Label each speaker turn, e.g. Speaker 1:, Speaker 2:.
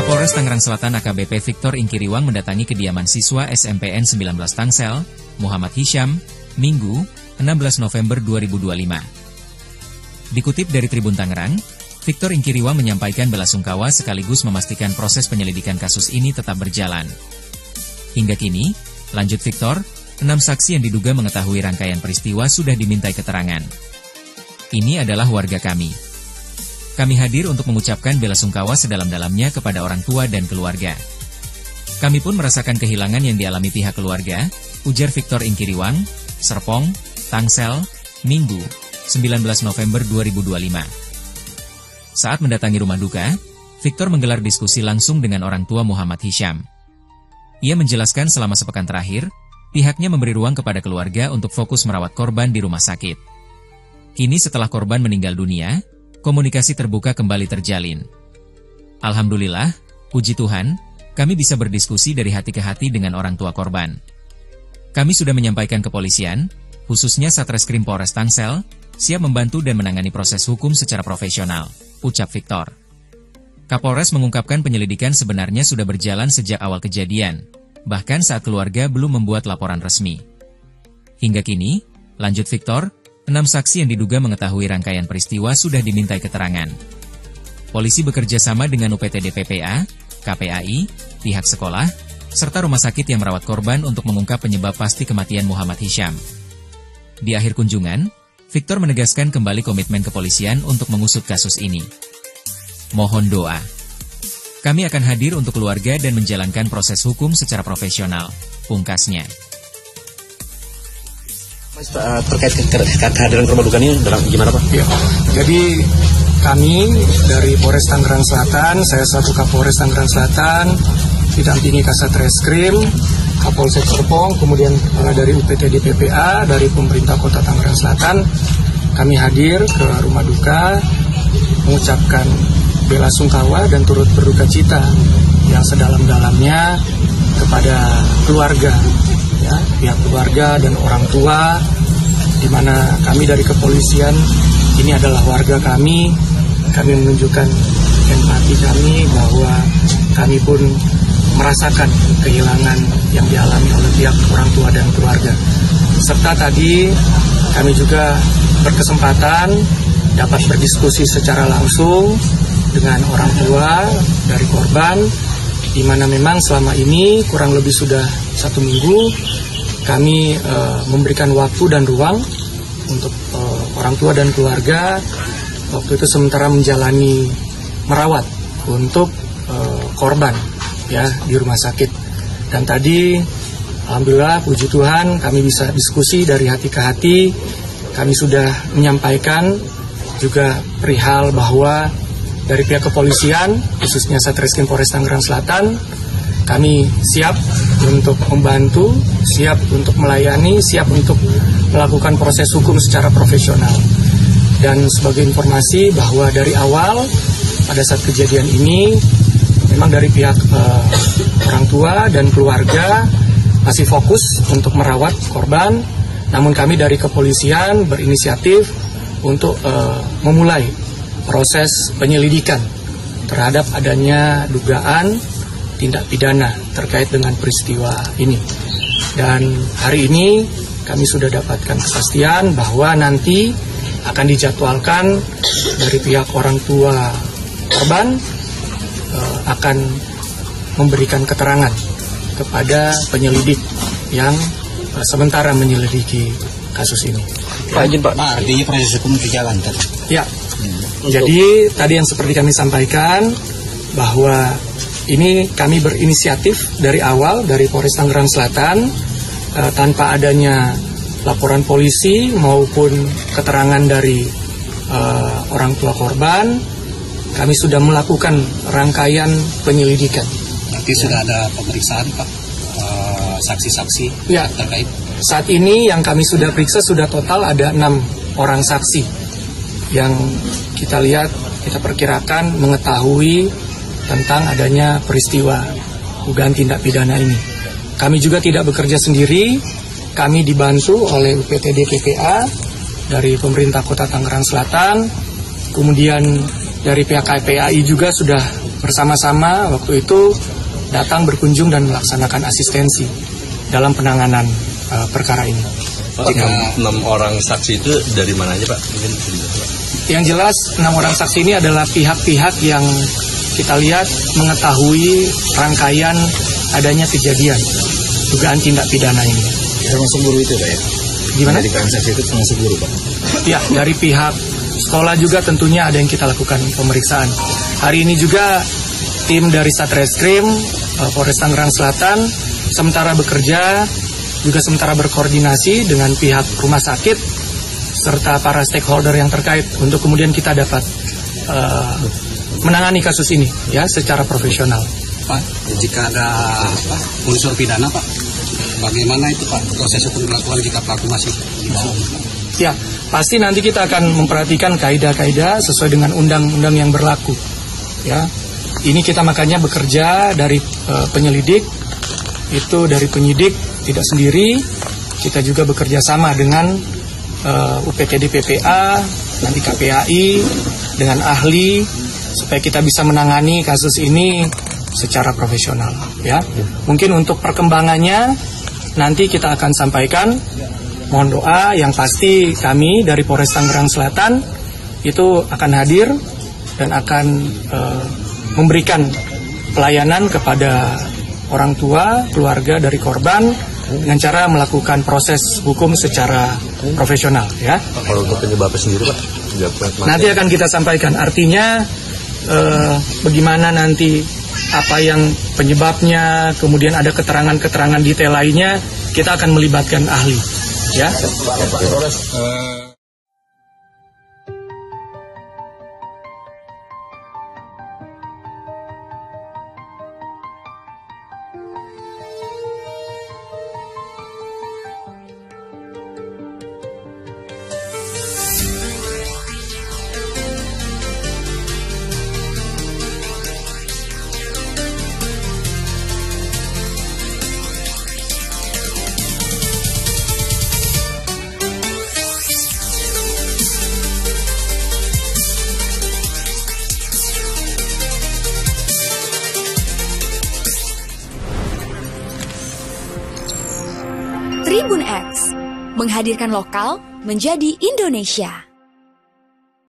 Speaker 1: Kapolres Tangerang Selatan AKBP Victor Inkiriwang mendatangi kediaman siswa SMPN 19 Tangsel, Muhammad Hisham, Minggu, 16 November 2025. Dikutip dari Tribun Tangerang, Victor Inkiriwang menyampaikan belasungkawa sekaligus memastikan proses penyelidikan kasus ini tetap berjalan. Hingga kini, lanjut Victor, 6 saksi yang diduga mengetahui rangkaian peristiwa sudah dimintai keterangan. Ini adalah warga kami. Kami hadir untuk mengucapkan belasungkawa sedalam-dalamnya kepada orang tua dan keluarga. Kami pun merasakan kehilangan yang dialami pihak keluarga, ujar Victor Inkiriwang, Serpong, Tangsel, Minggu, 19 November 2025. Saat mendatangi rumah duka, Victor menggelar diskusi langsung dengan orang tua Muhammad Hisham. Ia menjelaskan selama sepekan terakhir, pihaknya memberi ruang kepada keluarga untuk fokus merawat korban di rumah sakit. Kini setelah korban meninggal dunia, komunikasi terbuka kembali terjalin. Alhamdulillah, puji Tuhan, kami bisa berdiskusi dari hati ke hati dengan orang tua korban. Kami sudah menyampaikan ke kepolisian, khususnya Satreskrim Polres Tangsel, siap membantu dan menangani proses hukum secara profesional, ucap Victor. Kapolres mengungkapkan penyelidikan sebenarnya sudah berjalan sejak awal kejadian, bahkan saat keluarga belum membuat laporan resmi. Hingga kini, lanjut Victor, 6 saksi yang diduga mengetahui rangkaian peristiwa sudah dimintai keterangan. Polisi bekerja sama dengan UPTD PPA, KPAI, pihak sekolah, serta rumah sakit yang merawat korban untuk mengungkap penyebab pasti kematian Muhammad Hisham. Di akhir kunjungan, Victor menegaskan kembali komitmen kepolisian untuk mengusut kasus ini. Mohon doa. Kami akan hadir untuk keluarga dan menjalankan proses hukum secara profesional, pungkasnya.
Speaker 2: Terkait kehadiran rumah duka ini gimana Pak?
Speaker 3: Ya, jadi kami dari Polres Tangerang Selatan, saya selaku Kapolres Tangerang Selatan, didampingi Kasatreskrim, Kapolsek Serpong, kemudian dari UPTD PPA, dari pemerintah Kota Tangerang Selatan, kami hadir ke rumah duka, mengucapkan belasungkawa dan turut berduka cita yang sedalam-dalamnya kepada keluarga. Ya, pihak keluarga dan orang tua, di mana kami dari kepolisian ini adalah warga kami menunjukkan empati kami bahwa kami pun merasakan kehilangan yang dialami oleh pihak orang tua dan keluarga. Serta tadi kami juga berkesempatan dapat berdiskusi secara langsung dengan orang tua dari korban, di mana memang selama ini kurang lebih sudah 1 minggu kami memberikan waktu dan ruang untuk orang tua dan keluarga waktu itu sementara menjalani merawat untuk korban ya di rumah sakit. Dan tadi alhamdulillah puji Tuhan kami bisa diskusi dari hati ke hati. Kami sudah menyampaikan juga perihal bahwa dari pihak kepolisian, khususnya Satreskrim Polres Tangerang Selatan, kami siap untuk membantu, siap untuk melayani, siap untuk melakukan proses hukum secara profesional. Dan sebagai informasi bahwa dari awal, pada saat kejadian ini, memang dari pihak orang tua dan keluarga masih fokus untuk merawat korban, namun kami dari kepolisian berinisiatif untuk memulai proses penyelidikan terhadap adanya dugaan tindak pidana terkait dengan peristiwa ini. Dan hari ini kami sudah dapatkan kepastian bahwa nanti akan dijadwalkan dari pihak orang tua korban akan memberikan keterangan kepada penyelidik yang sementara menyelidiki kasus ini.
Speaker 2: Pak izin Pak, artinya proses hukum berjalan tadi.
Speaker 3: Ya. Jadi tadi yang seperti kami sampaikan bahwa ini kami berinisiatif dari awal dari Polres Tangerang Selatan tanpa adanya laporan polisi maupun keterangan dari orang tua korban, kami sudah melakukan rangkaian penyelidikan.
Speaker 2: Berarti sudah ada pemeriksaan Pak, saksi-saksi
Speaker 3: ya,
Speaker 2: terkait?
Speaker 3: Saat ini yang kami sudah periksa sudah total ada 6 orang saksi yang kita lihat, kita perkirakan mengetahui tentang adanya peristiwa dugaan tindak pidana ini. Kami juga tidak bekerja sendiri, kami dibantu oleh UPTD PPA dari pemerintah Kota Tangerang Selatan, kemudian dari pihak KPAI juga sudah bersama-sama waktu itu datang berkunjung dan melaksanakan asistensi dalam penanganan perkara ini.
Speaker 2: Pak, 6 orang saksi itu dari mana aja Pak? Mungkin Pak.
Speaker 3: Yang jelas 6 orang saksi ini adalah pihak-pihak yang kita lihat mengetahui rangkaian adanya kejadian dugaan tindak pidana ini.
Speaker 2: Termasuk guru itu Pak ya?
Speaker 3: Gimana?
Speaker 2: Dari orang saksi itu termasuk guru Pak?
Speaker 3: Ya, dari pihak sekolah juga tentunya ada yang kita lakukan pemeriksaan. Hari ini juga tim dari Satreskrim Polres Tangerang Selatan sementara bekerja juga sementara berkoordinasi dengan pihak rumah sakit serta para stakeholder yang terkait untuk kemudian kita dapat menangani kasus ini ya secara profesional.
Speaker 4: Pak, jika ada unsur pidana Pak, bagaimana itu Pak proses hukum dilakukan jika pelaku masih dibawa?
Speaker 3: Ya, pasti nanti kita akan memperhatikan kaidah-kaidah sesuai dengan undang-undang yang berlaku. Ya, ini kita makanya bekerja dari penyelidik, itu dari penyidik tidak sendiri, kita juga bekerja sama dengan UPTD PPA, nanti KPAI, dengan ahli, supaya kita bisa menangani kasus ini secara profesional. Ya, mungkin untuk perkembangannya nanti kita akan sampaikan. Mohon doa, yang pasti kami dari Polres Tangerang Selatan itu akan hadir dan akan memberikan pelayanan kepada orang tua, keluarga dari korban dengan cara melakukan proses hukum secara profesional. Ya.
Speaker 2: Kalau untuk penyebabnya sendiri Pak?
Speaker 3: Nanti akan kita sampaikan. Artinya bagaimana nanti apa yang penyebabnya, kemudian ada keterangan-keterangan detail lainnya, kita akan melibatkan ahli. Ya.
Speaker 5: Tribun X menghadirkan lokal menjadi Indonesia.